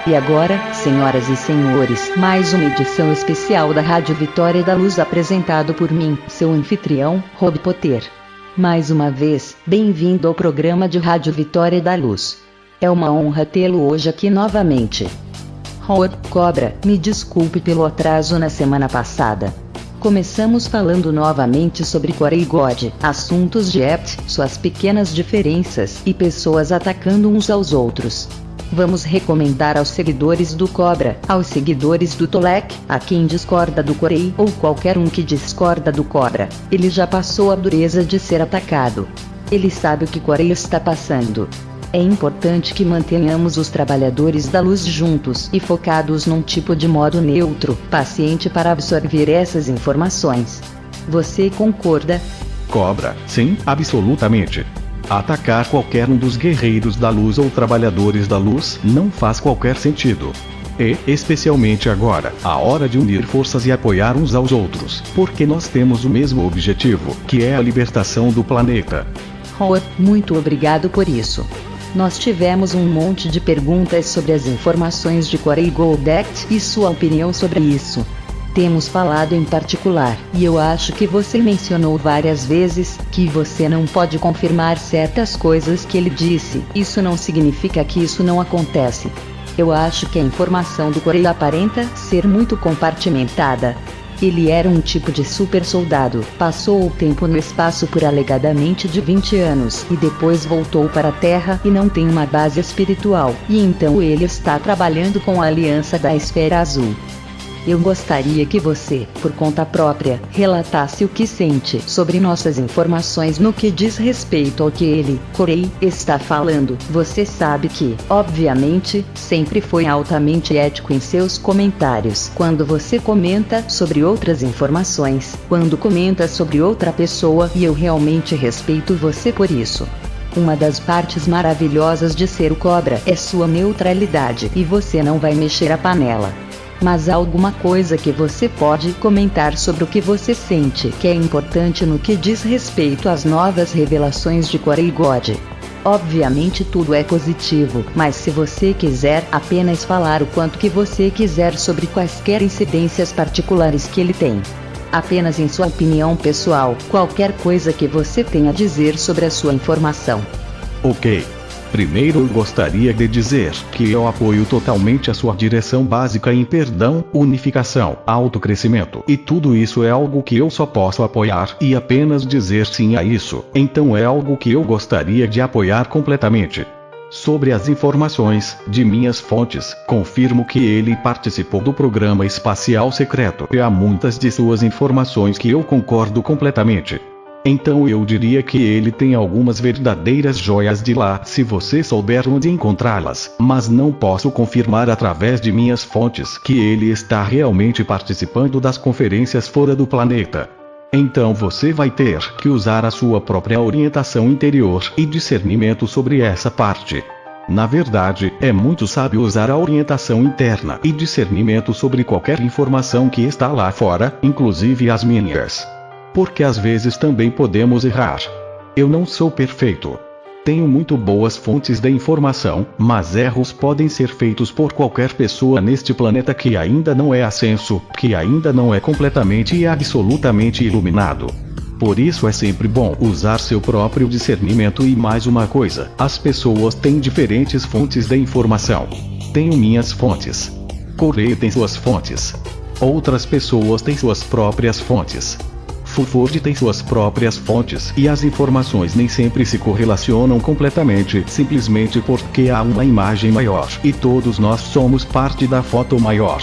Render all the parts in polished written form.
E agora, senhoras e senhores, mais uma edição especial da Rádio Vitória da Luz apresentado por mim, seu anfitrião, Rob Potter. Mais uma vez, bem-vindo ao programa de Rádio Vitória da Luz. É uma honra tê-lo hoje aqui novamente. Cobra, me desculpe pelo atraso na semana passada. Começamos falando novamente sobre Corey God, assuntos de Ept, suas pequenas diferenças e pessoas atacando uns aos outros. Vamos recomendar aos seguidores do Cobra, aos seguidores do Tolek, a quem discorda do Corey ou qualquer um que discorda do Cobra. Ele já passou a dureza de ser atacado. Ele sabe o que Corey está passando. É importante que mantenhamos os trabalhadores da luz juntos e focados num tipo de modo neutro, paciente para absorver essas informações. Você concorda? Cobra, sim, absolutamente. Atacar qualquer um dos guerreiros da luz ou trabalhadores da luz não faz qualquer sentido. E, especialmente agora, a hora de unir forças e apoiar uns aos outros, porque nós temos o mesmo objetivo, que é a libertação do planeta. Muito obrigado por isso. Nós tivemos um monte de perguntas sobre as informações de Corey Goldect e sua opinião sobre isso. Temos falado em particular, e eu acho que você mencionou várias vezes, que você não pode confirmar certas coisas que ele disse. Isso não significa que isso não acontece. Eu acho que a informação do Corey aparenta ser muito compartimentada. Ele era um tipo de super soldado, passou o tempo no espaço por alegadamente de 20 anos e depois voltou para a Terra e não tem uma base espiritual, e então ele está trabalhando com a Aliança da Esfera Azul. Eu gostaria que você, por conta própria, relatasse o que sente sobre nossas informações no que diz respeito ao que ele, Corey, está falando. Você sabe que, obviamente, sempre foi altamente ético em seus comentários. Quando você comenta sobre outras informações, quando comenta sobre outra pessoa, e eu realmente respeito você por isso. Uma das partes maravilhosas de ser o Cobra é sua neutralidade, e você não vai mexer a panela. Mas há alguma coisa que você pode comentar sobre o que você sente que é importante no que diz respeito às novas revelações de Corey God. Obviamente tudo é positivo, mas se você quiser apenas falar o quanto que você quiser sobre quaisquer incidências particulares que ele tem. Apenas em sua opinião pessoal, qualquer coisa que você tenha a dizer sobre a sua informação. Ok. Primeiro eu gostaria de dizer que eu apoio totalmente a sua direção básica em perdão, unificação, autocrescimento, e tudo isso é algo que eu só posso apoiar e apenas dizer sim a isso, então é algo que eu gostaria de apoiar completamente. Sobre as informações de minhas fontes, confirmo que ele participou do programa espacial secreto e há muitas de suas informações que eu concordo completamente. Então eu diria que ele tem algumas verdadeiras joias de lá se você souber onde encontrá-las, mas não posso confirmar através de minhas fontes que ele está realmente participando das conferências fora do planeta. Então você vai ter que usar a sua própria orientação interior e discernimento sobre essa parte. Na verdade, é muito sábio usar a orientação interna e discernimento sobre qualquer informação que está lá fora, inclusive as minhas. Porque às vezes também podemos errar. Eu não sou perfeito. Tenho muito boas fontes de informação, mas erros podem ser feitos por qualquer pessoa neste planeta que ainda não é ascenso, que ainda não é completamente e absolutamente iluminado. Por isso é sempre bom usar seu próprio discernimento e mais uma coisa, as pessoas têm diferentes fontes de informação. Tenho minhas fontes. Corey tem suas fontes. Outras pessoas têm suas próprias fontes. Fuford tem suas próprias fontes e as informações nem sempre se correlacionam completamente, simplesmente porque há uma imagem maior e todos nós somos parte da foto maior.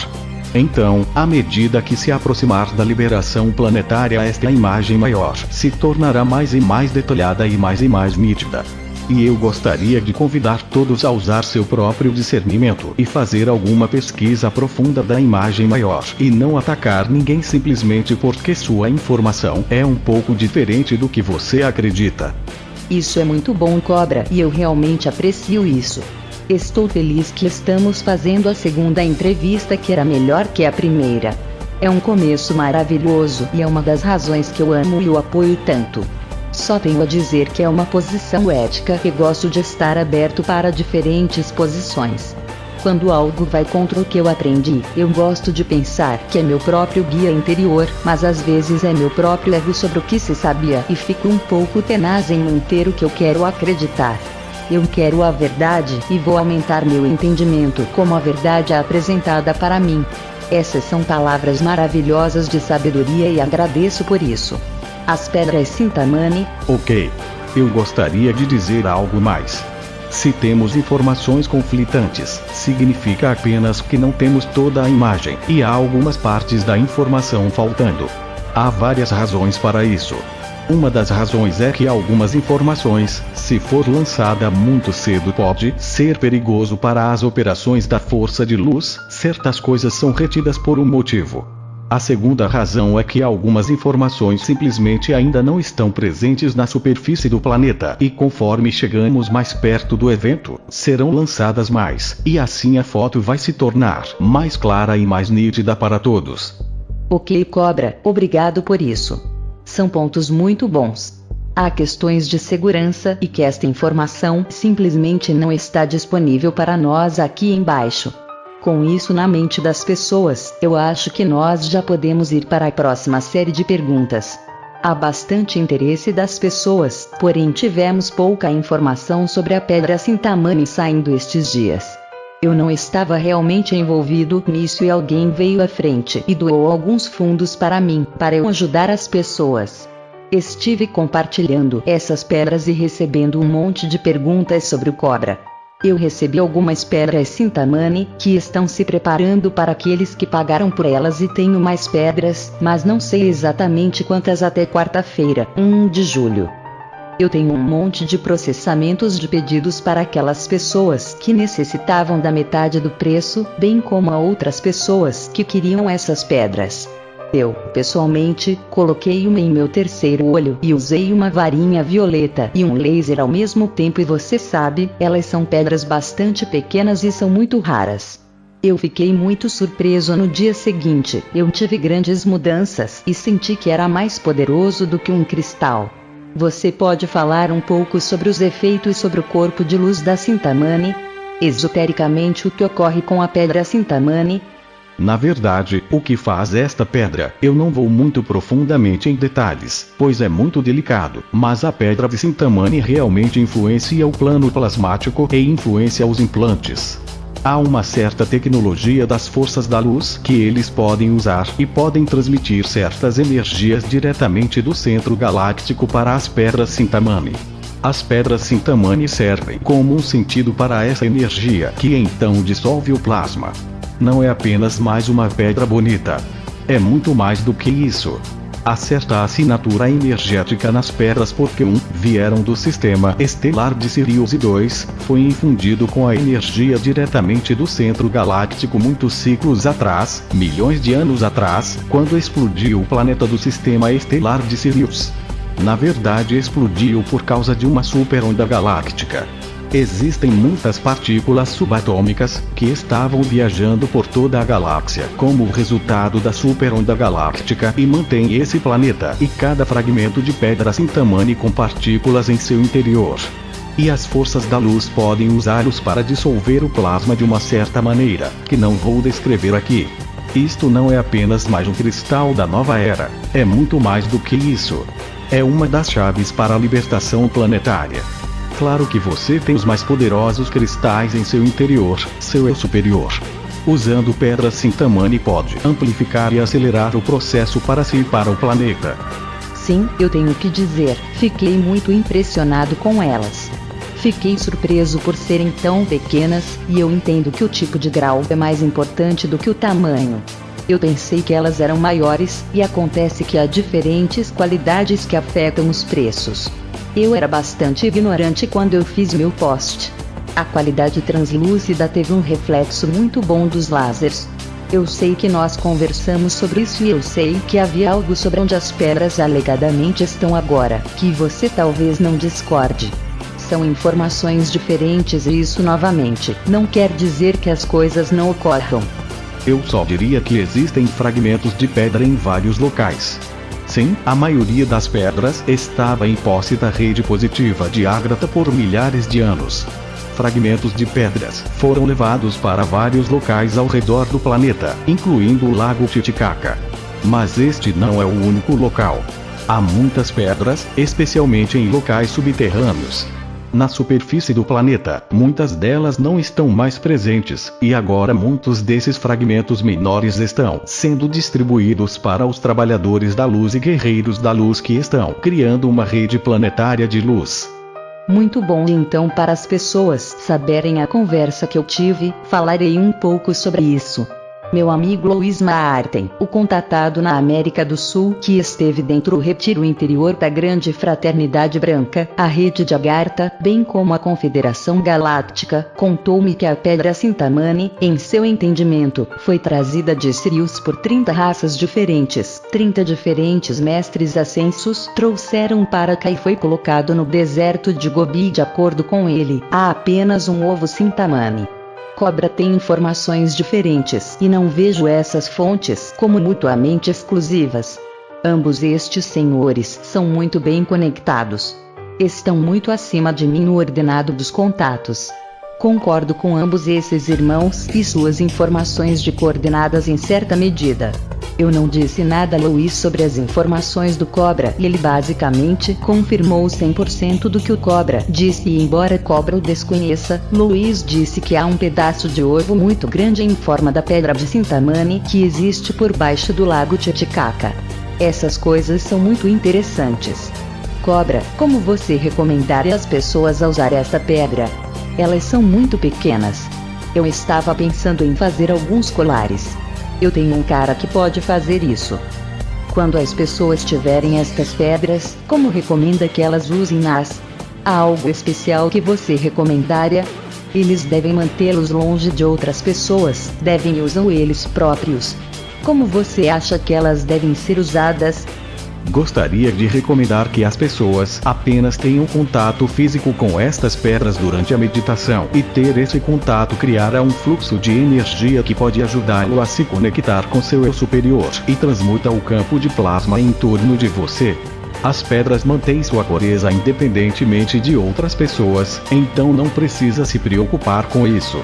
Então, à medida que se aproximar da liberação planetária, esta imagem maior se tornará mais e mais detalhada e mais nítida. E eu gostaria de convidar todos a usar seu próprio discernimento e fazer alguma pesquisa profunda da imagem maior e não atacar ninguém simplesmente porque sua informação é um pouco diferente do que você acredita. Isso é muito bom, Cobra, e eu realmente aprecio isso. Estou feliz que estamos fazendo a segunda entrevista que era melhor que a primeira. É um começo maravilhoso e é uma das razões que eu amo e o apoio tanto. Só tenho a dizer que é uma posição ética e gosto de estar aberto para diferentes posições. Quando algo vai contra o que eu aprendi, eu gosto de pensar que é meu próprio guia interior, mas às vezes é meu próprio ego sobre o que se sabia e fico um pouco tenaz em manter o que eu quero acreditar. Eu quero a verdade e vou aumentar meu entendimento como a verdade é apresentada para mim. Essas são palavras maravilhosas de sabedoria e agradeço por isso. As pedras Cintamani. Ok. Eu gostaria de dizer algo mais. Se temos informações conflitantes, significa apenas que não temos toda a imagem e há algumas partes da informação faltando. Há várias razões para isso. Uma das razões é que algumas informações, se for lançada muito cedo, pode ser perigoso para as operações da força de luz. Certas coisas são retidas por um motivo. A segunda razão é que algumas informações simplesmente ainda não estão presentes na superfície do planeta e conforme chegamos mais perto do evento, serão lançadas mais, e assim a foto vai se tornar mais clara e mais nítida para todos. Ok, Cobra, obrigado por isso. São pontos muito bons. Há questões de segurança e que esta informação simplesmente não está disponível para nós aqui embaixo. Com isso na mente das pessoas, eu acho que nós já podemos ir para a próxima série de perguntas. Há bastante interesse das pessoas, porém tivemos pouca informação sobre a pedra Cintamani saindo estes dias. Eu não estava realmente envolvido nisso e alguém veio à frente e doou alguns fundos para mim, para eu ajudar as pessoas. Estive compartilhando essas pedras e recebendo um monte de perguntas sobre o Cobra. Eu recebi algumas pedras Cintamani, que estão se preparando para aqueles que pagaram por elas e tenho mais pedras, mas não sei exatamente quantas até quarta-feira, 1 de julho. Eu tenho um monte de processamentos de pedidos para aquelas pessoas que necessitavam da metade do preço, bem como a outras pessoas que queriam essas pedras. Eu, pessoalmente, coloquei uma em meu terceiro olho e usei uma varinha violeta e um laser ao mesmo tempo e você sabe, elas são pedras bastante pequenas e são muito raras. Eu fiquei muito surpreso no dia seguinte, eu tive grandes mudanças e senti que era mais poderoso do que um cristal. Você pode falar um pouco sobre os efeitos sobre o corpo de luz da Cintamani? Esotericamente o que ocorre com a pedra Cintamani? Na verdade, o que faz esta pedra, eu não vou muito profundamente em detalhes, pois é muito delicado, mas a pedra de Cintamani realmente influencia o plano plasmático e influencia os implantes. Há uma certa tecnologia das forças da luz que eles podem usar e podem transmitir certas energias diretamente do centro galáctico para as pedras Cintamani. As pedras Cintamani servem como um sentido para essa energia que então dissolve o plasma. Não é apenas mais uma pedra bonita. É muito mais do que isso. Há certa assinatura energética nas pedras porque vieram do sistema estelar de Sirius e 2, foi infundido com a energia diretamente do centro galáctico muitos ciclos atrás, milhões de anos atrás, quando explodiu o planeta do sistema estelar de Sirius. Na verdade explodiu por causa de uma super-onda galáctica. Existem muitas partículas subatômicas que estavam viajando por toda a galáxia como resultado da super-onda galáctica e mantém esse planeta e cada fragmento de pedra Cintamani com partículas em seu interior. E as forças da luz podem usá-los para dissolver o plasma de uma certa maneira, que não vou descrever aqui. Isto não é apenas mais um cristal da nova era, é muito mais do que isso. É uma das chaves para a libertação planetária. Claro que você tem os mais poderosos cristais em seu interior, seu eu superior. Usando pedras Cintamani pode amplificar e acelerar o processo para se ir para o planeta. Sim, eu tenho que dizer, fiquei muito impressionado com elas. Fiquei surpreso por serem tão pequenas, e eu entendo que o tipo de grau é mais importante do que o tamanho. Eu pensei que elas eram maiores, e acontece que há diferentes qualidades que afetam os preços. Eu era bastante ignorante quando eu fiz meu post. A qualidade translúcida teve um reflexo muito bom dos lasers. Eu sei que nós conversamos sobre isso e eu sei que havia algo sobre onde as pedras alegadamente estão agora, que você talvez não discorde. São informações diferentes e isso novamente não quer dizer que as coisas não ocorram. Eu só diria que existem fragmentos de pedra em vários locais. Sim, a maioria das pedras estava em posse da rede positiva de Ágrata por milhares de anos. fragmentos de pedras foram levados para vários locais ao redor do planeta, incluindo o lago Titicaca. Mas este não é o único local. Há muitas pedras, especialmente em locais subterrâneos. Na superfície do planeta, muitas delas não estão mais presentes, e agora muitos desses fragmentos menores estão sendo distribuídos para os trabalhadores da luz e guerreiros da luz que estão criando uma rede planetária de luz. Muito bom, então, para as pessoas saberem a conversa que eu tive, falarei um pouco sobre isso. Meu amigo Louis Martin, o contatado na América do Sul que esteve dentro do retiro interior da Grande Fraternidade Branca, a Rede de Agartha, bem como a Confederação Galáctica, contou-me que a Pedra Sintamani, em seu entendimento, foi trazida de Sirius por 30 raças diferentes. 30 diferentes mestres ascensos trouxeram para cá e foi colocado no deserto de Gobi. De acordo com ele, há apenas um ovo Sintamani. Cobra tem informações diferentes e não vejo essas fontes como mutuamente exclusivas. Ambos estes senhores são muito bem conectados. Estão muito acima de mim no ordenado dos contatos. Concordo com ambos esses irmãos e suas informações de coordenadas em certa medida. Eu não disse nada a Louis sobre as informações do Cobra e ele basicamente confirmou 100% do que o Cobra disse, e embora Cobra o desconheça, Louis disse que há um pedaço de ovo muito grande em forma da Pedra de Sintamani que existe por baixo do lago Titicaca. Essas coisas são muito interessantes. Cobra, como você recomendaria às pessoas a usar esta pedra? Elas são muito pequenas. Eu estava pensando em fazer alguns colares. Eu tenho um cara que pode fazer isso. Quando as pessoas tiverem estas pedras, como recomenda que elas usem-nas? Há algo especial que você recomendaria? Eles devem mantê-los longe de outras pessoas, devem usar eles próprios. Como você acha que elas devem ser usadas? Gostaria de recomendar que as pessoas apenas tenham contato físico com estas pedras durante a meditação, e ter esse contato criará um fluxo de energia que pode ajudá-lo a se conectar com seu eu superior e transmuta o campo de plasma em torno de você. As pedras mantêm sua pureza independentemente de outras pessoas, então não precisa se preocupar com isso.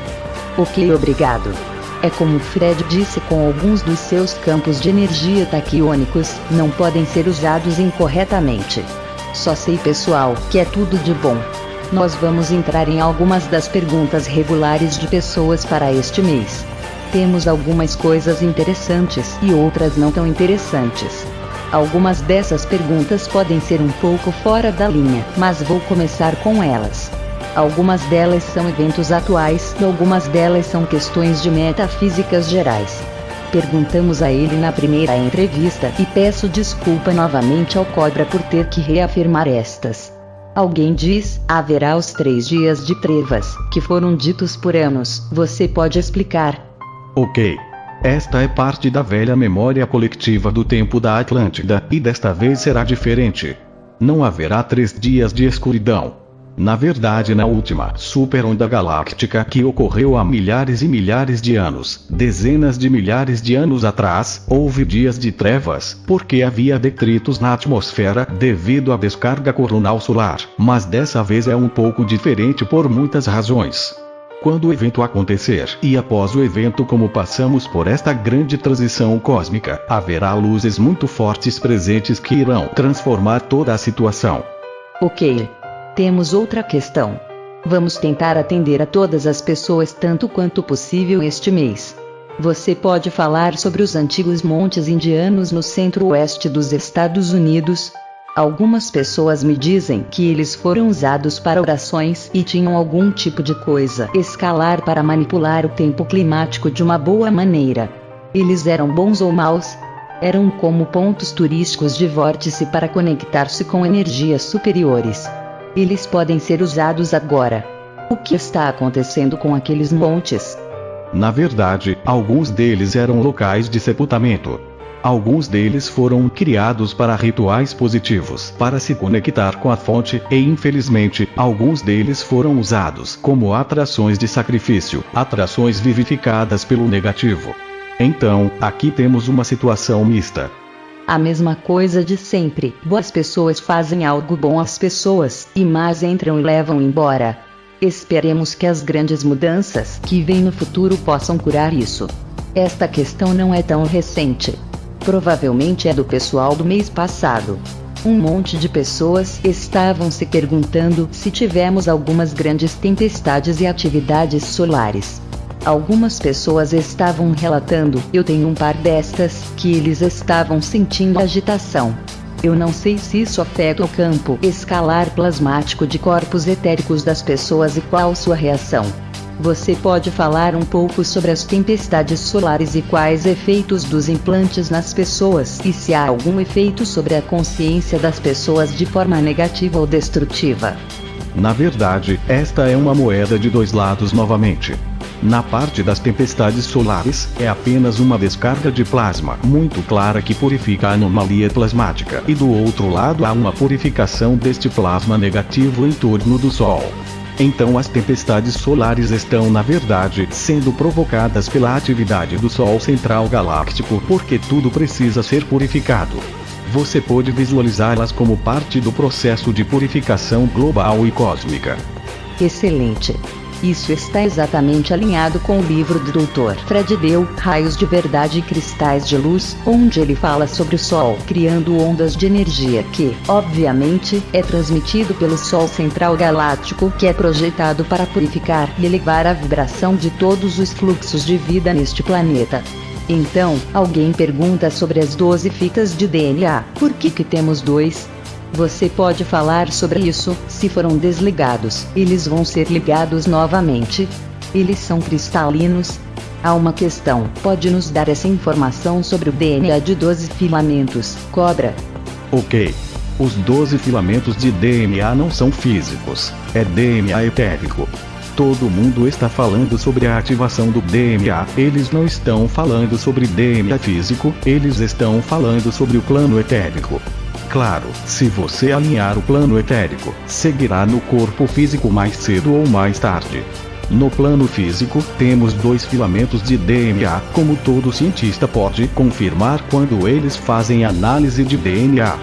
Ok, obrigado. É como Fred disse, com alguns dos seus campos de energia taquiônicos, não podem ser usados incorretamente. Só sei, pessoal, que é tudo de bom. Nós vamos entrar em algumas das perguntas regulares de pessoas para este mês. Temos algumas coisas interessantes e outras não tão interessantes. Algumas dessas perguntas podem ser um pouco fora da linha, mas vou começar com elas. Algumas delas são eventos atuais e algumas delas são questões de metafísicas gerais. Perguntamos a ele na primeira entrevista e peço desculpa novamente ao Cobra por ter que reafirmar estas. Alguém diz: haverá os 3 dias de trevas, que foram ditos por anos. Você pode explicar? Ok. Esta é parte da velha memória coletiva do tempo da Atlântida, e desta vez será diferente. Não haverá 3 dias de escuridão. Na verdade, na última super onda galáctica que ocorreu há milhares e milhares de anos, dezenas de milhares de anos atrás, houve dias de trevas, porque havia detritos na atmosfera devido à descarga coronal solar, mas dessa vez é um pouco diferente por muitas razões. Quando o evento acontecer, e após o evento, como passamos por esta grande transição cósmica, haverá luzes muito fortes presentes que irão transformar toda a situação. Ok. Temos outra questão. Vamos tentar atender a todas as pessoas tanto quanto possível este mês. Você pode falar sobre os antigos montes indianos no centro-oeste dos Estados Unidos? Algumas pessoas me dizem que eles foram usados para orações e tinham algum tipo de coisa escalar para manipular o tempo climático de uma boa maneira. Eles eram bons ou maus? Eram como pontos turísticos de vórtice para conectar-se com energias superiores. Eles podem ser usados agora. O que está acontecendo com aqueles montes? Na verdade, alguns deles eram locais de sepultamento. Alguns deles foram criados para rituais positivos, para se conectar com a fonte, e infelizmente, alguns deles foram usados como atrações de sacrifício, atrações vivificadas pelo negativo. Então, aqui temos uma situação mista. A mesma coisa de sempre. Boas pessoas fazem algo bom às pessoas, e más entram e levam embora. Esperemos que as grandes mudanças que vêm no futuro possam curar isso. Esta questão não é tão recente. Provavelmente é do pessoal do mês passado. Um monte de pessoas estavam se perguntando se tivemos algumas grandes tempestades e atividades solares. Algumas pessoas estavam relatando, eu tenho um par destas, que eles estavam sentindo agitação. Eu não sei se isso afeta o campo escalar plasmático de corpos etéricos das pessoas e qual sua reação. Você pode falar um pouco sobre as tempestades solares e quais efeitos dos implantes nas pessoas e se há algum efeito sobre a consciência das pessoas de forma negativa ou destrutiva? Na verdade, esta é uma moeda de dois lados novamente. Na parte das tempestades solares, é apenas uma descarga de plasma muito clara que purifica a anomalia plasmática, e do outro lado há uma purificação deste plasma negativo em torno do Sol. Então as tempestades solares estão na verdade sendo provocadas pela atividade do Sol central galáctico, porque tudo precisa ser purificado. Você pode visualizá-las como parte do processo de purificação global e cósmica. Excelente! Isso está exatamente alinhado com o livro do Dr. Fred Deu, Raios de Verdade e Cristais de Luz, onde ele fala sobre o Sol criando ondas de energia que, obviamente, é transmitido pelo Sol Central Galáctico, que é projetado para purificar e elevar a vibração de todos os fluxos de vida neste planeta. Então, alguém pergunta sobre as 12 fitas de DNA. Por que temos 2? Você pode falar sobre isso. Se foram desligados, eles vão ser ligados novamente? Eles são cristalinos? Há uma questão. Pode nos dar essa informação sobre o DNA de 12 filamentos, Cobra? Ok. Os 12 filamentos de DNA não são físicos. É DNA etérico. Todo mundo está falando sobre a ativação do DNA. Eles não estão falando sobre DNA físico. Eles estão falando sobre o plano etérico. Claro, se você alinhar o plano etérico, seguirá no corpo físico mais cedo ou mais tarde. No plano físico, temos 2 filamentos de DNA, como todo cientista pode confirmar quando eles fazem análise de DNA.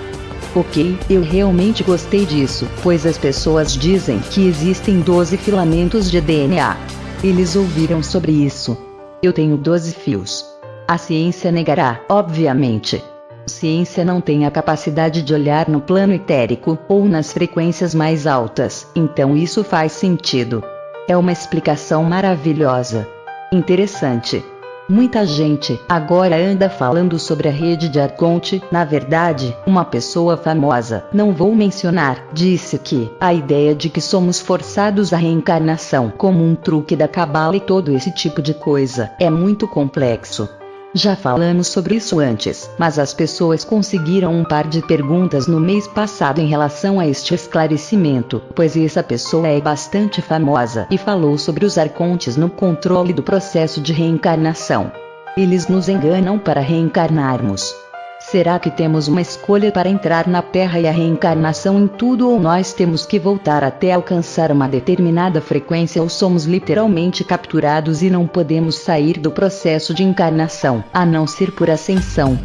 Ok, eu realmente gostei disso, pois as pessoas dizem que existem 12 filamentos de DNA. Eles ouviram sobre isso. Eu tenho 12 fios. A ciência negará, obviamente. Ciência não tem a capacidade de olhar no plano etérico, ou nas frequências mais altas, então isso faz sentido. É uma explicação maravilhosa. Interessante. Muita gente agora anda falando sobre a rede de Arconte. Na verdade, uma pessoa famosa, não vou mencionar, disse que a ideia de que somos forçados à reencarnação como um truque da cabala e todo esse tipo de coisa é muito complexo. Já falamos sobre isso antes, mas as pessoas conseguiram um par de perguntas no mês passado em relação a este esclarecimento, pois essa pessoa é bastante famosa e falou sobre os arcontes no controle do processo de reencarnação. Eles nos enganam para reencarnarmos. Será que temos uma escolha para entrar na Terra e a reencarnação em tudo, ou nós temos que voltar até alcançar uma determinada frequência, ou somos literalmente capturados e não podemos sair do processo de encarnação, a não ser por ascensão?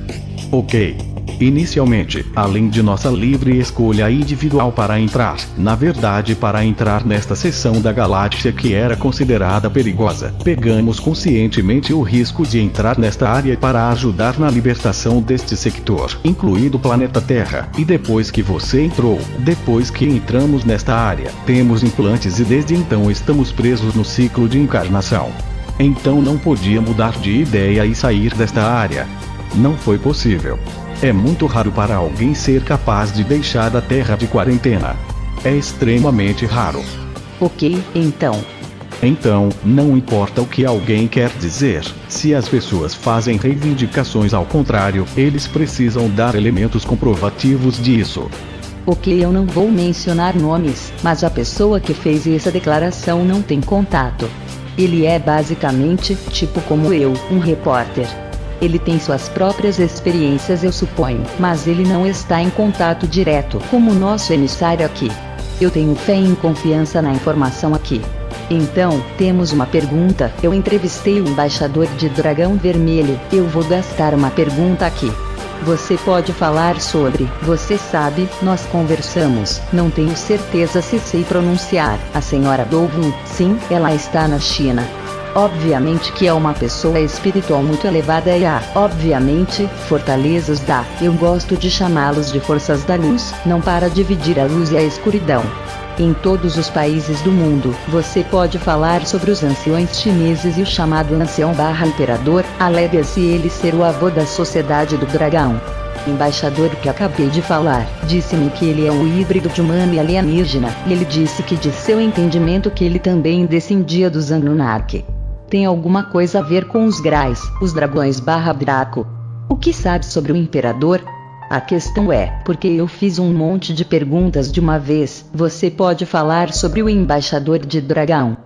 Ok. Inicialmente, além de nossa livre escolha individual para entrar, na verdade para entrar nesta seção da galáxia que era considerada perigosa, pegamos conscientemente o risco de entrar nesta área para ajudar na libertação deste sector, incluindo o planeta Terra, e depois que você entrou, depois que entramos nesta área, temos implantes e desde então estamos presos no ciclo de encarnação. Então não podia mudar de ideia e sair desta área. Não foi possível. É muito raro para alguém ser capaz de deixar a Terra de quarentena. É extremamente raro. Ok, então. Então, não importa o que alguém quer dizer, se as pessoas fazem reivindicações ao contrário, eles precisam dar elementos comprovativos disso. Ok, eu não vou mencionar nomes, mas a pessoa que fez essa declaração não tem contato. Ele é basicamente, tipo como eu, um repórter. Ele tem suas próprias experiências, eu suponho, mas ele não está em contato direto como o nosso emissário aqui. Eu tenho fé e confiança na informação aqui. Então, temos uma pergunta. Eu entrevistei o embaixador de Dragão Vermelho. Eu vou gastar uma pergunta aqui. Você pode falar sobre, você sabe, nós conversamos, não tenho certeza se sei pronunciar, a senhora Dovun, sim, ela está na China. Obviamente que é uma pessoa espiritual muito elevada e há, obviamente, fortalezas da, eu gosto de chamá-los de forças da luz, não para dividir a luz e a escuridão. Em todos os países do mundo, você pode falar sobre os anciões chineses e o chamado ancião/imperador, alega-se ele ser o avô da sociedade do dragão. Embaixador que acabei de falar, disse-me que ele é um híbrido de humano e alienígena, e ele disse que de seu entendimento que ele também descendia dos Anunnaki. Tem alguma coisa a ver com os Grais, os dragões/Draco. O que sabe sobre o imperador? A questão é, porque eu fiz um monte de perguntas de uma vez, você pode falar sobre o embaixador de dragão.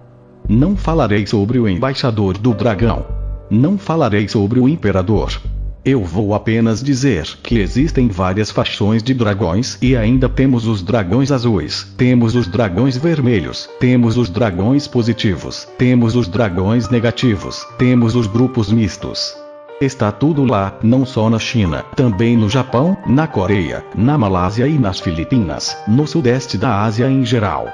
Não falarei sobre o embaixador do dragão. Não falarei sobre o imperador. Eu vou apenas dizer que existem várias fações de dragões e ainda temos os dragões azuis, temos os dragões vermelhos, temos os dragões positivos, temos os dragões negativos, temos os grupos mistos. Está tudo lá, não só na China, também no Japão, na Coreia, na Malásia e nas Filipinas, no sudeste da Ásia em geral.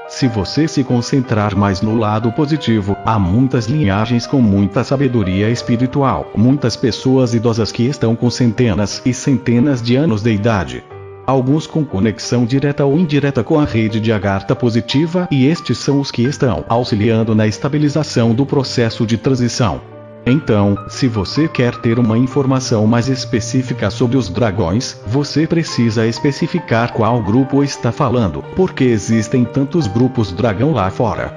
Se você se concentrar mais no lado positivo, há muitas linhagens com muita sabedoria espiritual, muitas pessoas idosas que estão com centenas e centenas de anos de idade. Alguns com conexão direta ou indireta com a rede de Agartha positiva, e estes são os que estão auxiliando na estabilização do processo de transição. Então, se você quer ter uma informação mais específica sobre os dragões, você precisa especificar qual grupo está falando, porque existem tantos grupos dragão lá fora.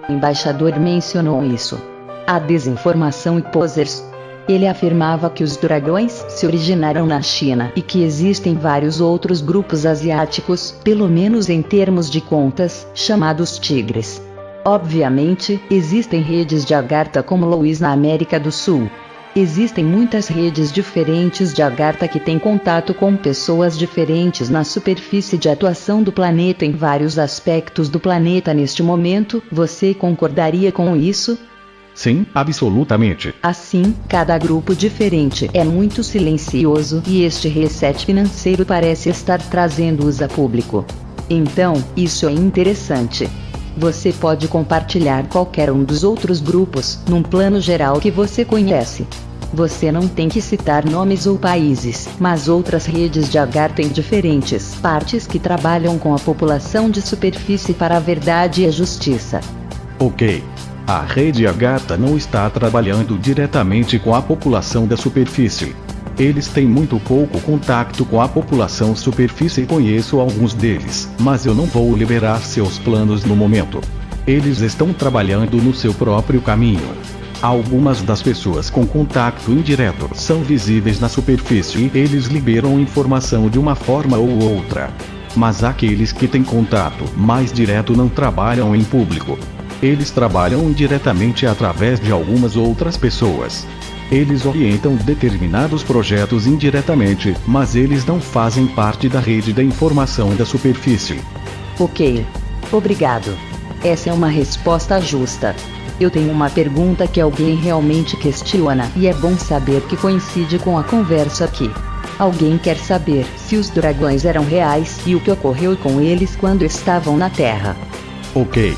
O embaixador mencionou isso. A desinformação e posers. Ele afirmava que os dragões se originaram na China e que existem vários outros grupos asiáticos, pelo menos em termos de contas, chamados tigres. Obviamente, existem redes de Agartha como Louis na América do Sul. Existem muitas redes diferentes de Agartha que têm contato com pessoas diferentes na superfície de atuação do planeta em vários aspectos do planeta neste momento. Você concordaria com isso? Sim, absolutamente. Assim, cada grupo diferente é muito silencioso e este reset financeiro parece estar trazendo-os a público. Então, isso é interessante. Você pode compartilhar qualquer um dos outros grupos, num plano geral que você conhece. Você não tem que citar nomes ou países, mas outras redes de Agartha em diferentes partes que trabalham com a população de superfície para a verdade e a justiça. Ok. A rede Agartha não está trabalhando diretamente com a população da superfície. Eles têm muito pouco contato com a população superfície e conheço alguns deles, mas eu não vou liberar seus planos no momento. Eles estão trabalhando no seu próprio caminho. Algumas das pessoas com contato indireto são visíveis na superfície e eles liberam informação de uma forma ou outra. Mas aqueles que têm contato mais direto não trabalham em público. Eles trabalham indiretamente através de algumas outras pessoas. Eles orientam determinados projetos indiretamente, mas eles não fazem parte da rede da informação da superfície. Ok. Obrigado. Essa é uma resposta justa. Eu tenho uma pergunta que alguém realmente questiona, e é bom saber que coincide com a conversa aqui. Alguém quer saber se os dragões eram reais e o que ocorreu com eles quando estavam na Terra. Ok.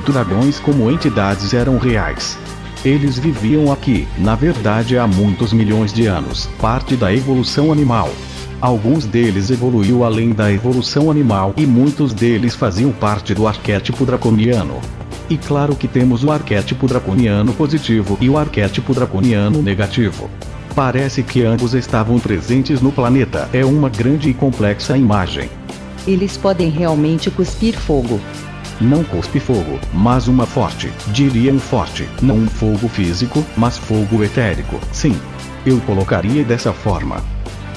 Dragões como entidades eram reais. Eles viviam aqui, na verdade há muitos milhões de anos, parte da evolução animal. Alguns deles evoluiu além da evolução animal e muitos deles faziam parte do arquétipo draconiano. E claro que temos o arquétipo draconiano positivo e o arquétipo draconiano negativo. Parece que ambos estavam presentes no planeta. É uma grande e complexa imagem. Eles podem realmente cuspir fogo. Não cuspe fogo, mas uma forte, diria um forte, não um fogo físico, mas fogo etérico, sim. Eu colocaria dessa forma.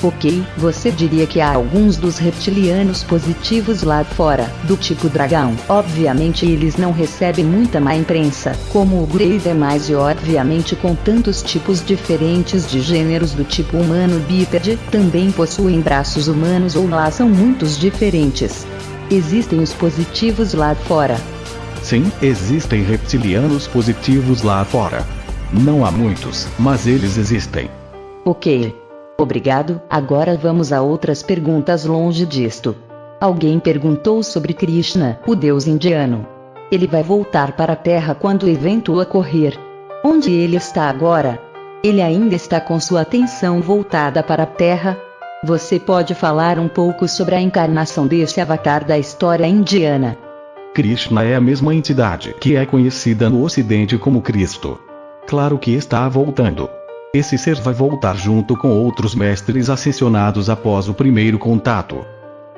Ok, você diria que há alguns dos reptilianos positivos lá fora, do tipo dragão. Obviamente eles não recebem muita má imprensa, como o Grey é mais e obviamente com tantos tipos diferentes de gêneros do tipo humano bípede, também possuem braços humanos ou lá são muitos diferentes. Existem os positivos lá fora. Sim, existem reptilianos positivos lá fora. Não há muitos, mas eles existem. Ok. Obrigado, agora vamos a outras perguntas longe disto. Alguém perguntou sobre Krishna, o deus indiano. Ele vai voltar para a Terra quando o evento ocorrer. Onde ele está agora? Ele ainda está com sua atenção voltada para a Terra? Você pode falar um pouco sobre a encarnação desse avatar da história indiana? Krishna é a mesma entidade que é conhecida no Ocidente como Cristo. Claro que está voltando. Esse ser vai voltar junto com outros mestres ascensionados após o primeiro contato.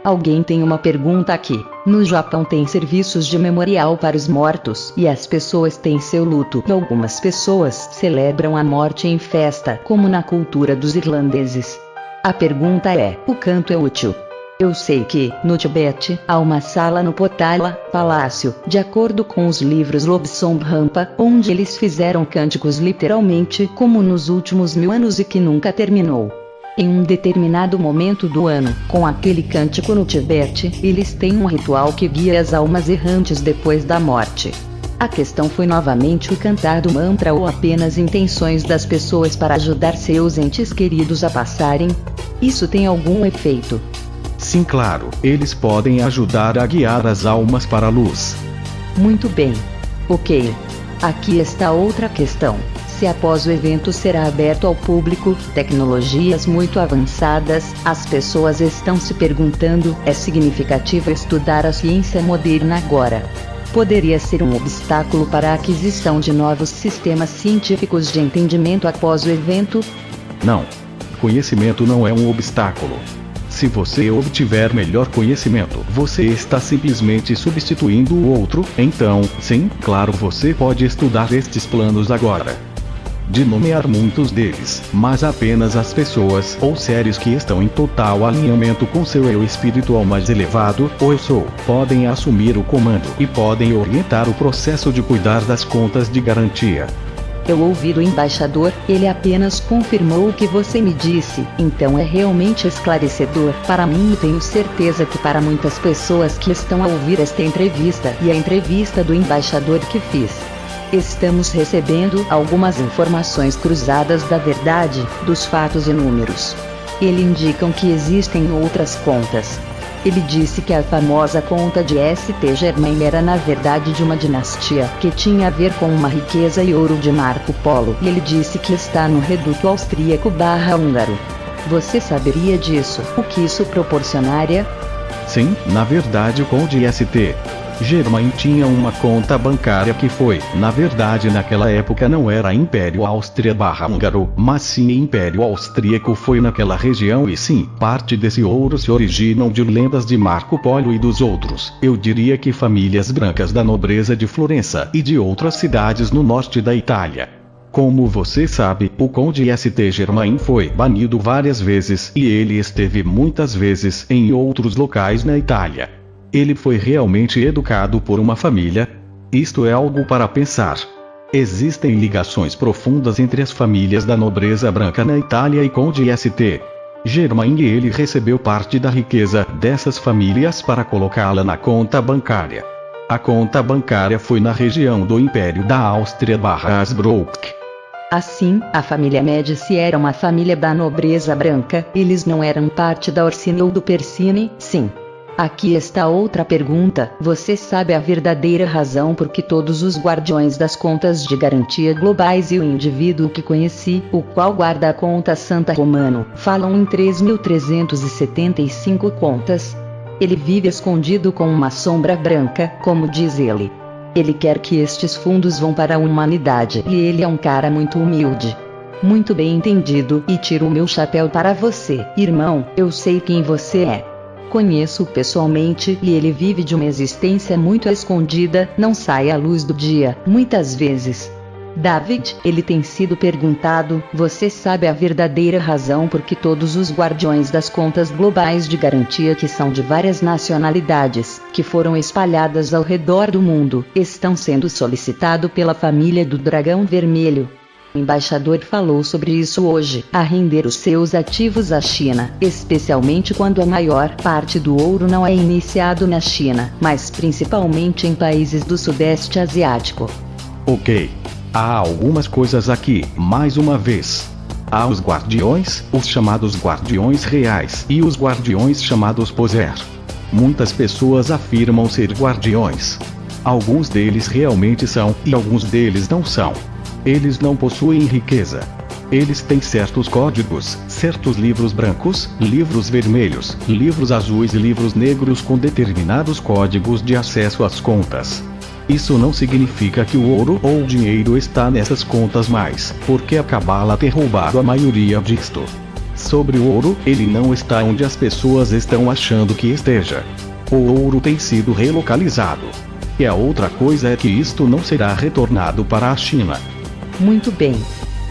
Alguém tem uma pergunta aqui. No Japão tem serviços de memorial para os mortos e as pessoas têm seu luto. Algumas pessoas celebram a morte em festa, como na cultura dos irlandeses. A pergunta é: o canto é útil? Eu sei que, no Tibete, há uma sala no Potala, palácio, de acordo com os livros Lobsang Rampa, onde eles fizeram cânticos literalmente como nos últimos 1000 anos e que nunca terminou. Em um determinado momento do ano, com aquele cântico no Tibete, eles têm um ritual que guia as almas errantes depois da morte. A questão foi novamente o cantar do mantra ou apenas intenções das pessoas para ajudar seus entes queridos a passarem? Isso tem algum efeito? Sim, claro, eles podem ajudar a guiar as almas para a luz. Muito bem. Ok. Aqui está outra questão. Se após o evento será aberto ao público, tecnologias muito avançadas, as pessoas estão se perguntando: é significativo estudar a ciência moderna agora? Poderia ser um obstáculo para a aquisição de novos sistemas científicos de entendimento após o evento? Não. Conhecimento não é um obstáculo. Se você obtiver melhor conhecimento, você está simplesmente substituindo o outro, então, sim, claro, você pode estudar estes planos agora. De nomear muitos deles, mas apenas as pessoas ou seres que estão em total alinhamento com seu eu espiritual mais elevado, ou eu sou, podem assumir o comando e podem orientar o processo de cuidar das contas de garantia. Eu ouvi do embaixador, ele apenas confirmou o que você me disse, então é realmente esclarecedor para mim e tenho certeza que para muitas pessoas que estão a ouvir esta entrevista e a entrevista do embaixador que fiz. Estamos recebendo algumas informações cruzadas da verdade, dos fatos e números. Eles indicam que existem outras contas. Ele disse que a famosa conta de St. Germain era na verdade de uma dinastia que tinha a ver com uma riqueza e ouro de Marco Polo. E ele disse que está no reduto austríaco/húngaro. Você saberia disso? O que isso proporcionaria? Sim, na verdade o conde St. Germain tinha uma conta bancária que foi, na verdade naquela época não era Império Áustria/Húngaro, mas sim Império Austríaco foi naquela região e sim, parte desse ouro se originam de lendas de Marco Polo e dos outros, eu diria que famílias brancas da nobreza de Florença e de outras cidades no norte da Itália. Como você sabe, o conde St. Germain foi banido várias vezes e ele esteve muitas vezes em outros locais na Itália. Ele foi realmente educado por uma família? Isto é algo para pensar. Existem ligações profundas entre as famílias da nobreza branca na Itália e conde St. Germain e ele recebeu parte da riqueza dessas famílias para colocá-la na conta bancária. A conta bancária foi na região do Império da Áustria/Habsburgo. Assim, a família Médici era uma família da nobreza branca, eles não eram parte da Orsini ou do Persini, sim. Aqui está outra pergunta: você sabe a verdadeira razão por que todos os guardiões das contas de garantia globais e o indivíduo que conheci, o qual guarda a conta Santa Romano, falam em 3.375 contas? Ele vive escondido com uma sombra branca, como diz ele. Ele quer que estes fundos vão para a humanidade e ele é um cara muito humilde. Muito bem entendido, e tiro o meu chapéu para você, irmão, eu sei quem você é. Conheço-o pessoalmente e ele vive de uma existência muito escondida, não sai à luz do dia, muitas vezes. David, ele tem sido perguntado: você sabe a verdadeira razão por que todos os guardiões das contas globais de garantia que são de várias nacionalidades, que foram espalhadas ao redor do mundo, estão sendo solicitados pela família do Dragão Vermelho? O embaixador falou sobre isso hoje, a render os seus ativos à China, especialmente quando a maior parte do ouro não é iniciado na China, mas principalmente em países do Sudeste Asiático. Ok. Há algumas coisas aqui, mais uma vez. Há os guardiões, os chamados guardiões reais, e os guardiões chamados poser. Muitas pessoas afirmam ser guardiões. Alguns deles realmente são, e alguns deles não são. Eles não possuem riqueza. Eles têm certos códigos, certos livros brancos, livros vermelhos, livros azuis e livros negros com determinados códigos de acesso às contas. Isso não significa que o ouro ou o dinheiro está nessas contas mais, porque a Cabala tem roubado a maioria disto. Sobre o ouro, ele não está onde as pessoas estão achando que esteja. O ouro tem sido relocalizado. E a outra coisa é que isto não será retornado para a China. Muito bem.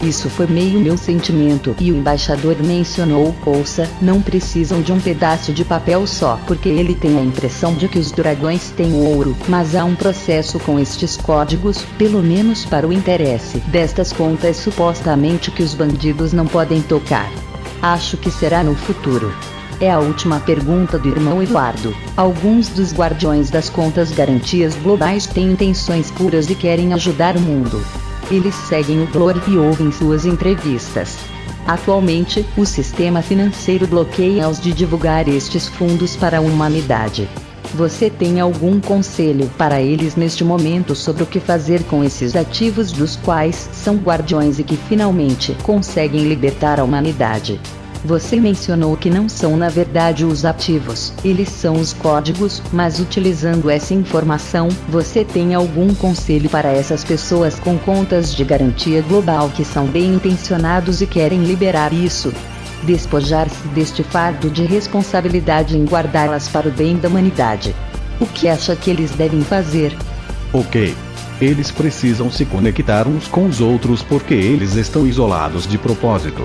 Isso foi meio meu sentimento, e o embaixador mencionou, ouça, não precisam de um pedaço de papel só, porque ele tem a impressão de que os dragões têm ouro, mas há um processo com estes códigos, pelo menos para o interesse destas contas supostamente que os bandidos não podem tocar. Acho que será no futuro. É a última pergunta do irmão Eduardo. Alguns dos guardiões das contas garantias globais têm intenções puras e querem ajudar o mundo. Eles seguem o Glor e ouvem suas entrevistas. Atualmente, o sistema financeiro bloqueia-os de divulgar estes fundos para a humanidade. Você tem algum conselho para eles neste momento sobre o que fazer com esses ativos dos quais são guardiões e que finalmente conseguem libertar a humanidade? Você mencionou que não são na verdade os ativos, eles são os códigos, mas utilizando essa informação, você tem algum conselho para essas pessoas com contas de garantia global que são bem intencionados e querem liberar isso? Despojar-se deste fardo de responsabilidade em guardá-las para o bem da humanidade. O que acha que eles devem fazer? Ok. Eles precisam se conectar uns com os outros porque eles estão isolados de propósito.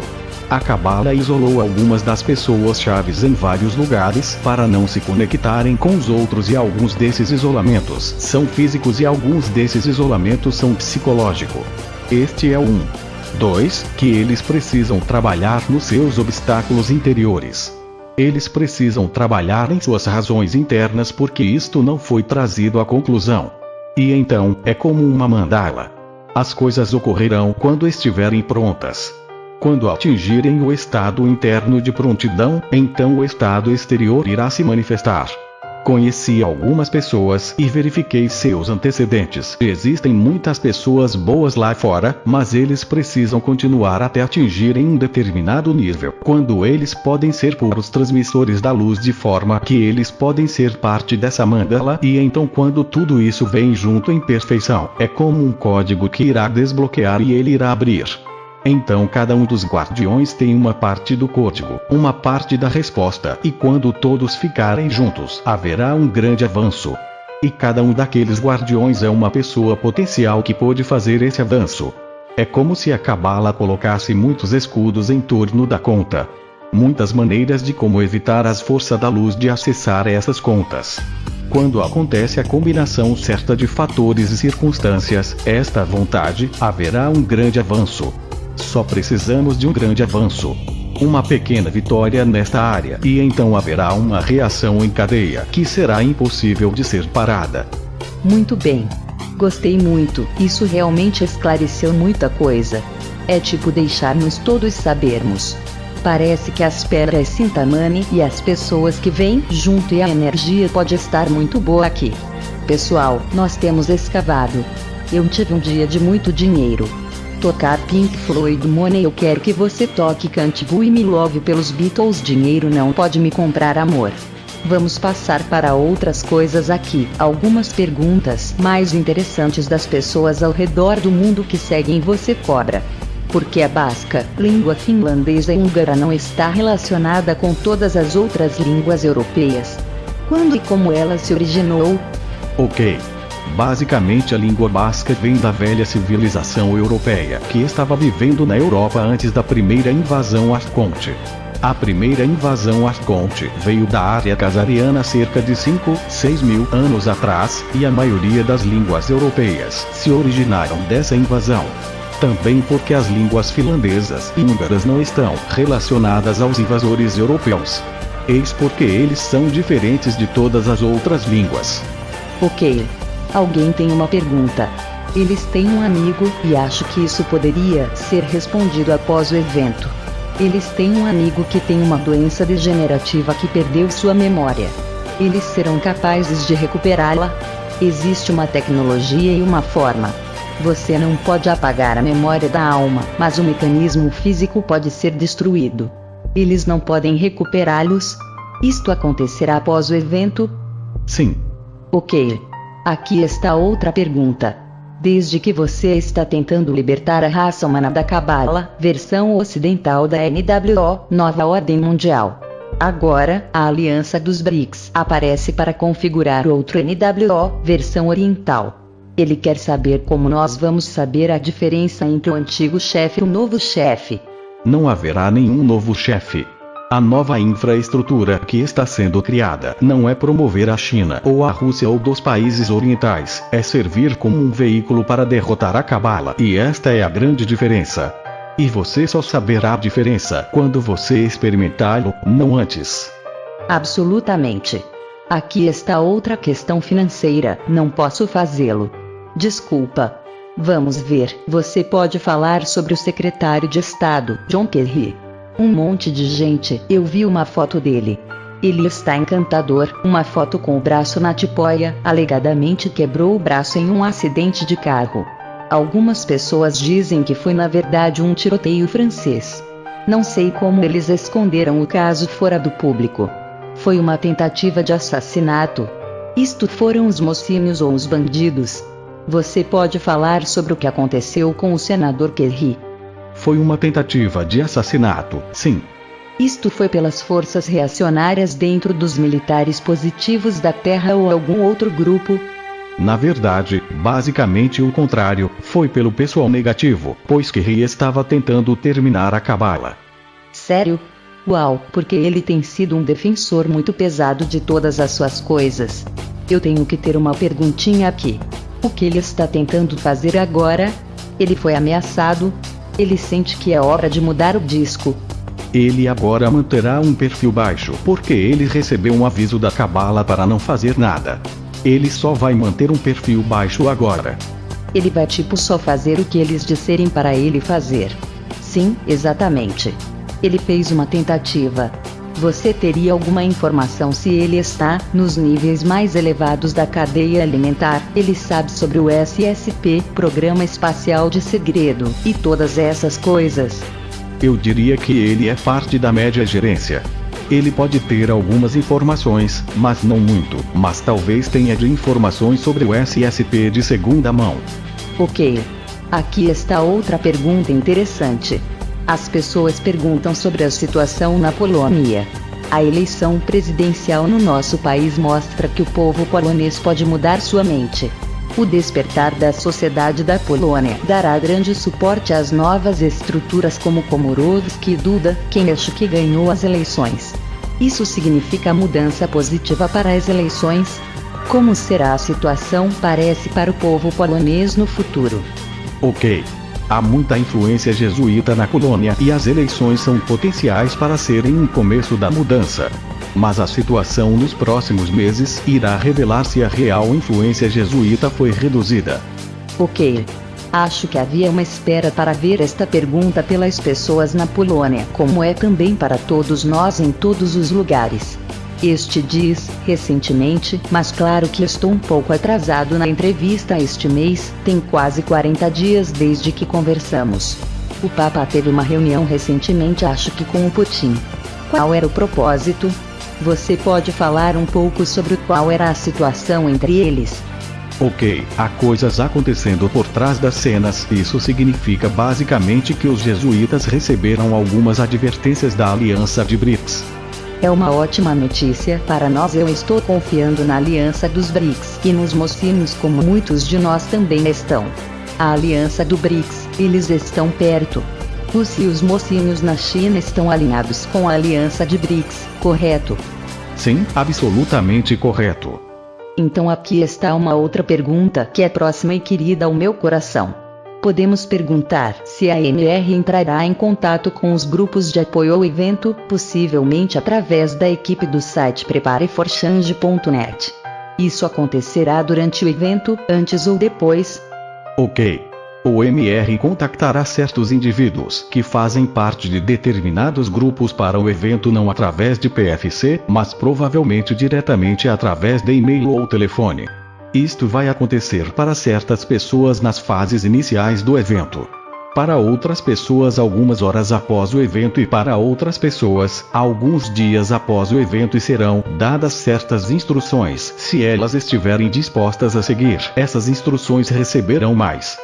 A Cabala isolou algumas das pessoas chaves em vários lugares para não se conectarem com os outros, e alguns desses isolamentos são físicos e alguns desses isolamentos são psicológicos. Este é um. 2. Que eles precisam trabalhar nos seus obstáculos interiores. Eles precisam trabalhar em suas razões internas porque isto não foi trazido à conclusão. E então, é como uma mandala. As coisas ocorrerão quando estiverem prontas. Quando atingirem o estado interno de prontidão, então o estado exterior irá se manifestar. Conheci algumas pessoas e verifiquei seus antecedentes. Existem muitas pessoas boas lá fora, mas eles precisam continuar até atingirem um determinado nível, quando eles podem ser puros transmissores da luz de forma que eles podem ser parte dessa mandala, e então quando tudo isso vem junto em perfeição, é como um código que irá desbloquear e ele irá abrir. Então cada um dos guardiões tem uma parte do código, uma parte da resposta, e quando todos ficarem juntos, haverá um grande avanço. E cada um daqueles guardiões é uma pessoa potencial que pode fazer esse avanço. É como se a Cabala colocasse muitos escudos em torno da conta. Muitas maneiras de como evitar as forças da luz de acessar essas contas. Quando acontece a combinação certa de fatores e circunstâncias, esta vontade, haverá um grande avanço. Só precisamos de um grande avanço. Uma pequena vitória nesta área, e então haverá uma reação em cadeia que será impossível de ser parada. Muito bem. Gostei muito, isso realmente esclareceu muita coisa. É tipo deixar-nos todos sabermos. Parece que as pedras Sintamani e as pessoas que vêm junto e a energia pode estar muito boa aqui. Pessoal, nós temos escavado. Eu tive um dia de muito dinheiro. Tocar Pink Floyd Money, eu quero que você toque Can't Buy Me Love pelos Beatles. Dinheiro não pode me comprar amor. Vamos passar para outras coisas aqui. Algumas perguntas mais interessantes das pessoas ao redor do mundo que seguem você cobra. Por que a basca, língua finlandesa e húngara não está relacionada com todas as outras línguas europeias? Quando e como ela se originou? Ok. Basicamente a língua basca vem da velha civilização europeia que estava vivendo na Europa antes da primeira invasão arconte. A primeira invasão arconte veio da área casariana cerca de 5-6 mil anos atrás, e a maioria das línguas europeias se originaram dessa invasão. Também porque as línguas finlandesas e húngaras não estão relacionadas aos invasores europeus. Eis porque eles são diferentes de todas as outras línguas. Ok. Alguém tem uma pergunta. Eles têm um amigo, e acho que isso poderia ser respondido após o evento. Eles têm um amigo que tem uma doença degenerativa que perdeu sua memória. Eles serão capazes de recuperá-la? Existe uma tecnologia e uma forma. Você não pode apagar a memória da alma, mas o mecanismo físico pode ser destruído. Eles não podem recuperá-los? Isto acontecerá após o evento? Sim. Ok. Aqui está outra pergunta. Desde que você está tentando libertar a raça humana da Cabala, versão ocidental da NWO, Nova Ordem Mundial. Agora, a Aliança dos BRICS aparece para configurar outro NWO, versão oriental. Ele quer saber como nós vamos saber a diferença entre o antigo chefe e o novo chefe. Não haverá nenhum novo chefe. A nova infraestrutura que está sendo criada não é promover a China ou a Rússia ou dos países orientais, é servir como um veículo para derrotar a Cabala, e esta é a grande diferença. E você só saberá a diferença quando você experimentá-lo, não antes. Absolutamente. Aqui está outra questão financeira, não posso fazê-lo. Desculpa. Vamos ver, você pode falar sobre o secretário de Estado, John Kerry. Um monte de gente, eu vi uma foto dele. Ele está encantador, uma foto com o braço na tipoia, alegadamente quebrou o braço em um acidente de carro. Algumas pessoas dizem que foi na verdade um tiroteio francês. Não sei como eles esconderam o caso fora do público. Foi uma tentativa de assassinato. Isto foram os mocinhos ou os bandidos? Você pode falar sobre o que aconteceu com o senador Kerry? Foi uma tentativa de assassinato, sim. Isto foi pelas forças reacionárias dentro dos militares positivos da Terra ou algum outro grupo? Na verdade, basicamente o contrário, foi pelo pessoal negativo, pois Kerry estava tentando terminar a Cabala. Sério? Uau, porque ele tem sido um defensor muito pesado de todas as suas coisas. Eu tenho que ter uma perguntinha aqui. O que ele está tentando fazer agora? Ele foi ameaçado? Ele sente que é hora de mudar o disco. Ele agora manterá um perfil baixo, porque ele recebeu um aviso da Cabala para não fazer nada. Ele só vai manter um perfil baixo agora. Ele vai só fazer o que eles disserem para ele fazer. Sim, exatamente. Ele fez uma tentativa. Você teria alguma informação se ele está nos níveis mais elevados da cadeia alimentar? Ele sabe sobre o SSP, Programa Espacial de Segredo, e todas essas coisas? Eu diria que ele é parte da média gerência. Ele pode ter algumas informações, mas não muito, mas talvez tenha de informações sobre o SSP de segunda mão. Ok. Aqui está outra pergunta interessante. As pessoas perguntam sobre a situação na Polônia. A eleição presidencial no nosso país mostra que o povo polonês pode mudar sua mente. O despertar da sociedade da Polônia dará grande suporte às novas estruturas como Komorowski e Duda, quem acha que ganhou as eleições. Isso significa mudança positiva para as eleições? Como será a situação parece para o povo polonês no futuro? Ok. Há muita influência jesuíta na colônia e as eleições são potenciais para serem um começo da mudança. Mas a situação nos próximos meses irá revelar se a real influência jesuíta foi reduzida. Ok. Acho que havia uma espera para ver esta pergunta pelas pessoas na Polônia, como é também para todos nós em todos os lugares. Este diz, recentemente, mas claro que estou um pouco atrasado na entrevista este mês, tem quase 40 dias desde que conversamos. O Papa teve uma reunião recentemente, acho que com o Putin. Qual era o propósito? Você pode falar um pouco sobre qual era a situação entre eles? Ok, há coisas acontecendo por trás das cenas, isso significa basicamente que os jesuítas receberam algumas advertências da aliança de BRICS. É uma ótima notícia para nós. Eu estou confiando na aliança dos BRICS e nos mocinhos como muitos de nós também estão. A aliança do BRICS, eles estão perto. Os e os mocinhos na China estão alinhados com a aliança de BRICS, correto? Sim, absolutamente correto. Então aqui está uma outra pergunta que é próxima e querida ao meu coração. Podemos perguntar se a MR entrará em contato com os grupos de apoio ao evento, possivelmente através da equipe do site prepareforchange.net. Isso acontecerá durante o evento, antes ou depois? Ok. O MR contactará certos indivíduos que fazem parte de determinados grupos para o evento não através de PFC, mas provavelmente diretamente através de e-mail ou telefone. Isto vai acontecer para certas pessoas nas fases iniciais do evento. Para outras pessoas algumas horas após o evento e para outras pessoas, alguns dias após o evento e serão dadas certas instruções. Se elas estiverem dispostas a seguir essas instruções receberão mais.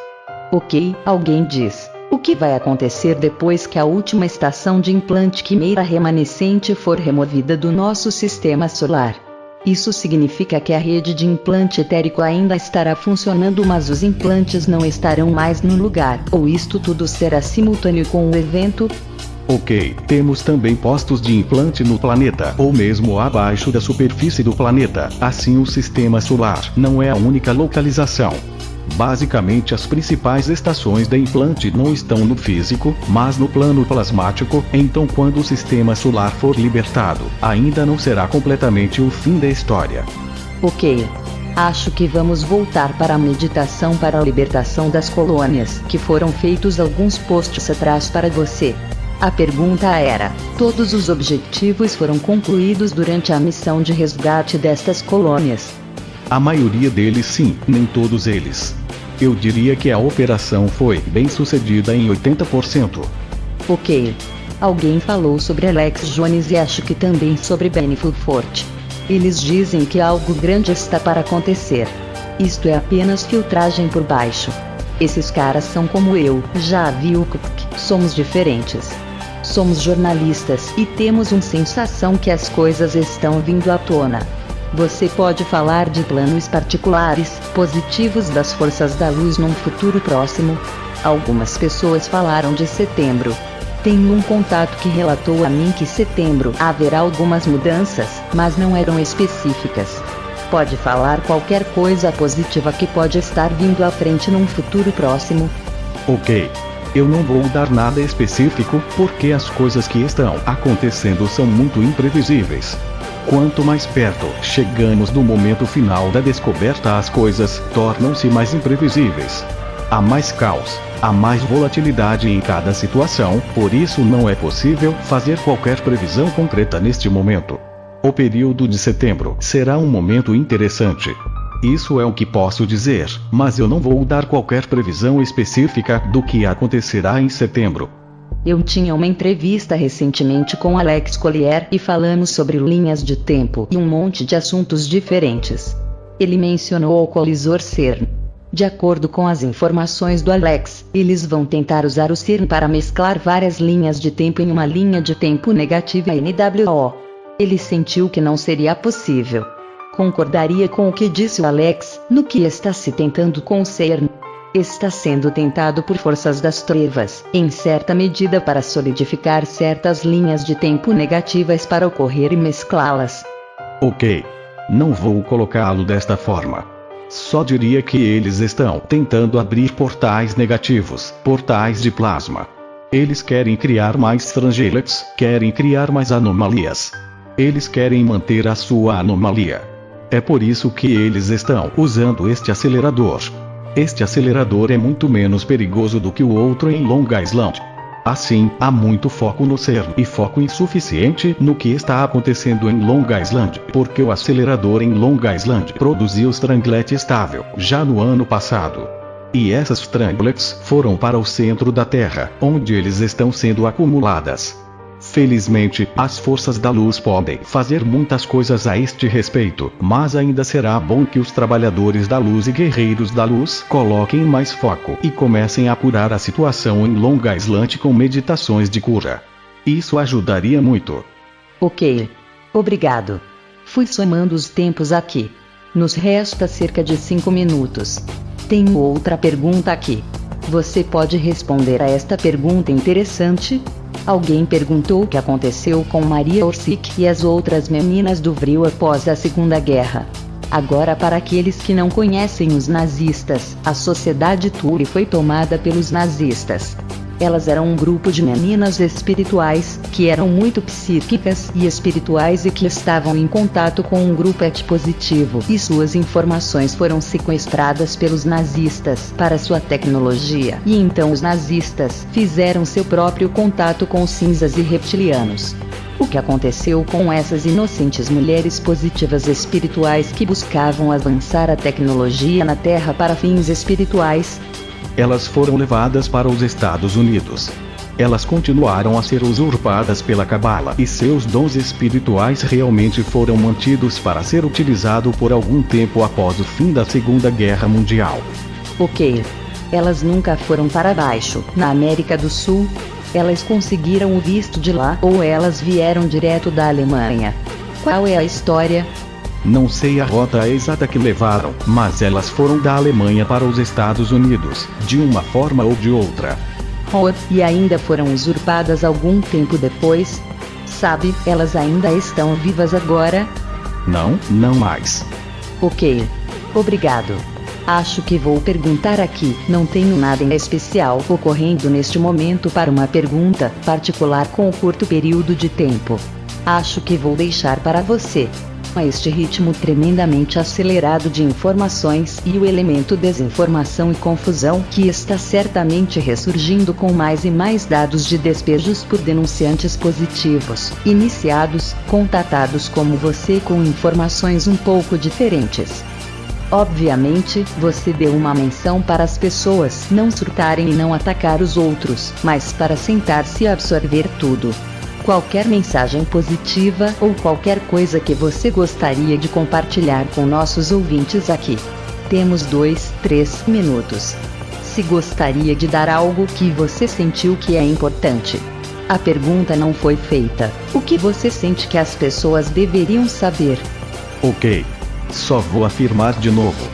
Ok, alguém diz. O que vai acontecer depois que a última estação de implante quimeira remanescente for removida do nosso sistema solar? Isso significa que a rede de implante etérico ainda estará funcionando, mas os implantes não estarão mais no lugar. Ou isto tudo será simultâneo com o evento? Ok, temos também postos de implante no planeta, ou mesmo abaixo da superfície do planeta. Assim o sistema solar não é a única localização. Basicamente as principais estações de implante não estão no físico, mas no plano plasmático, então quando o sistema solar for libertado, ainda não será completamente o fim da história. Ok. Acho que vamos voltar para a meditação para a libertação das colônias, que foram feitos alguns posts atrás para você. A pergunta era: todos os objetivos foram concluídos durante a missão de resgate destas colônias? A maioria deles sim, nem todos eles. Eu diria que a operação foi bem sucedida em 80%. Ok. Alguém falou sobre Alex Jones e acho que também sobre Beneful Fort. Eles dizem que algo grande está para acontecer. Isto é apenas filtragem por baixo. Esses caras são como eu, já viu? Somos diferentes. Somos jornalistas e temos uma sensação que as coisas estão vindo à tona. Você pode falar de planos particulares, positivos das forças da luz num futuro próximo? Algumas pessoas falaram de setembro. Tenho um contato que relatou a mim que setembro haverá algumas mudanças, mas não eram específicas. Pode falar qualquer coisa positiva que pode estar vindo à frente num futuro próximo? Ok. Eu não vou dar nada específico, porque as coisas que estão acontecendo são muito imprevisíveis. Quanto mais perto chegamos do momento final da descoberta, as coisas tornam-se mais imprevisíveis. Há mais caos, há mais volatilidade em cada situação, por isso não é possível fazer qualquer previsão concreta neste momento. O período de setembro será um momento interessante. Isso é o que posso dizer, mas eu não vou dar qualquer previsão específica do que acontecerá em setembro. Eu tinha uma entrevista recentemente com Alex Collier e falamos sobre linhas de tempo e um monte de assuntos diferentes. Ele mencionou o colisor CERN. De acordo com as informações do Alex, eles vão tentar usar o CERN para mesclar várias linhas de tempo em uma linha de tempo negativa NWO. Ele sentiu que não seria possível. Concordaria com o que disse o Alex, no que está se tentando com o CERN. Está sendo tentado por forças das trevas, em certa medida para solidificar certas linhas de tempo negativas para ocorrer e mesclá-las. Ok. Não vou colocá-lo desta forma. Só diria que eles estão tentando abrir portais negativos, portais de plasma. Eles querem criar mais Strangelets, querem criar mais anomalias. Eles querem manter a sua anomalia. É por isso que eles estão usando este acelerador. Este acelerador é muito menos perigoso do que o outro em Long Island. Assim, há muito foco no CERN e foco insuficiente no que está acontecendo em Long Island, porque o acelerador em Long Island produziu Stranglet estável já no ano passado. E essas Stranglets foram para o centro da Terra, onde eles estão sendo acumuladas. Felizmente, as forças da luz podem fazer muitas coisas a este respeito, mas ainda será bom que os trabalhadores da luz e guerreiros da luz coloquem mais foco e comecem a curar a situação em Long Island com meditações de cura. Isso ajudaria muito. Ok. Obrigado. Fui somando os tempos aqui. Nos resta cerca de 5 minutos. Tenho outra pergunta aqui. Você pode responder a esta pergunta interessante? Alguém perguntou o que aconteceu com Maria Orsic e as outras meninas do Vril após a Segunda Guerra. Agora, para aqueles que não conhecem os nazistas, a sociedade Thule foi tomada pelos nazistas. Elas eram um grupo de meninas espirituais, que eram muito psíquicas e espirituais e que estavam em contato com um grupo ET positivo, e suas informações foram sequestradas pelos nazistas para sua tecnologia. E então os nazistas fizeram seu próprio contato com os cinzas e reptilianos. O que aconteceu com essas inocentes mulheres positivas espirituais que buscavam avançar a tecnologia na Terra para fins espirituais? Elas foram levadas para os Estados Unidos. Elas continuaram a ser usurpadas pela Cabala e seus dons espirituais realmente foram mantidos para ser utilizado por algum tempo após o fim da Segunda Guerra Mundial. Ok. Elas nunca foram para baixo, na América do Sul? Elas conseguiram o visto de lá ou elas vieram direto da Alemanha? Qual é a história? Não sei a rota exata que levaram, mas elas foram da Alemanha para os Estados Unidos, de uma forma ou de outra. E ainda foram usurpadas algum tempo depois? Sabe, elas ainda estão vivas agora? Não mais. Ok. Obrigado. Acho que vou perguntar aqui, não tenho nada em especial ocorrendo neste momento para uma pergunta particular com um curto período de tempo. Acho que vou deixar para você. A este ritmo tremendamente acelerado de informações e o elemento desinformação e confusão que está certamente ressurgindo com mais e mais dados de despejos por denunciantes positivos, iniciados, contatados como você com informações um pouco diferentes. Obviamente, você deu uma menção para as pessoas não surtarem e não atacar os outros, mas para sentar-se e absorver tudo. Qualquer mensagem positiva ou qualquer coisa que você gostaria de compartilhar com nossos ouvintes aqui. Temos 2-3 minutos. Se gostaria de dar algo que você sentiu que é importante. A pergunta não foi feita. O que você sente que as pessoas deveriam saber? Ok. Só vou afirmar de novo.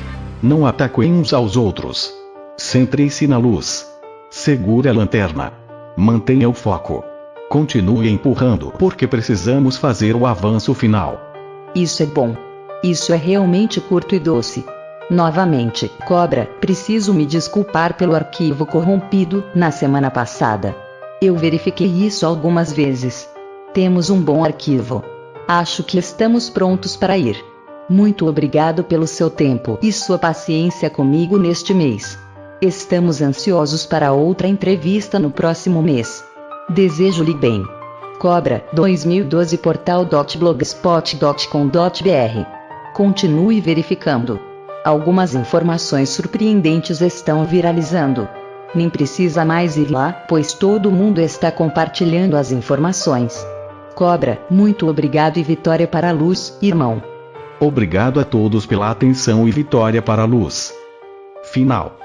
Não ataquem uns aos outros. Centrem-se na luz. Segure a lanterna. Mantenha o foco. Continue empurrando porque precisamos fazer o avanço final. Isso é bom. Isso é realmente curto e doce. Novamente, Cobra, preciso me desculpar pelo arquivo corrompido na semana passada. Eu verifiquei isso algumas vezes. Temos um bom arquivo. Acho que estamos prontos para ir. Muito obrigado pelo seu tempo e sua paciência comigo neste mês. Estamos ansiosos para outra entrevista no próximo mês. Desejo-lhe bem. Cobra, 2012 portal.blogspot.com.br. Continue verificando. Algumas informações surpreendentes estão viralizando. Nem precisa mais ir lá, pois todo mundo está compartilhando as informações. Cobra, muito obrigado e vitória para a luz, irmão. Obrigado a todos pela atenção e vitória para a luz. Final.